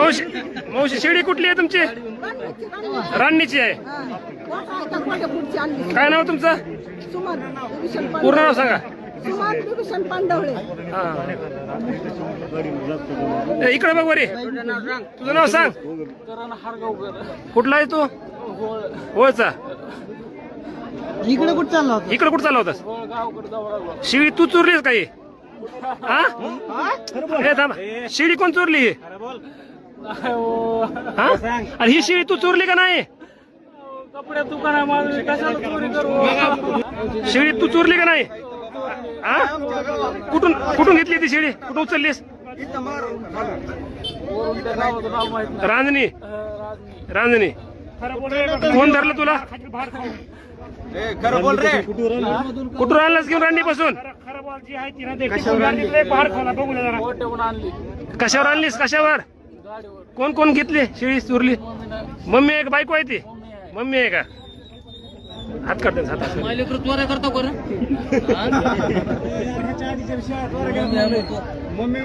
मावशी मावशी शेळी कुठली आहे तुमची? रान्नीची आहे. काय नाव तुमचं? पूर्ण नाव सांगा. इकडे बघ बरे, तुझं नाव सांग. कुठला आहे तू? होळचा. इकडे कुठं चालला होता? इकडे कुठं चालला होतास? शिळी तू चोरलीस काही? हा शिळी कोण चोरली? हा आणि ही शिळी तू चोरली का नाही? कपड्या दुकाना शिळी तू चोरली का नाही? हा कुठून कुठून घेतली ती शिळी? कुठून उचललीस? रांजणी. रांजणी. कोण धरलं तुला? कुठून आणलास घेऊन? रांडी पासून. कशावर आणलीस? कशावर? कोण कोण घेतली शेळी चोरली? मम्मी आहे का बायको आहे ती? मम्मी आहे का? हात काढते करतो कर मम्मी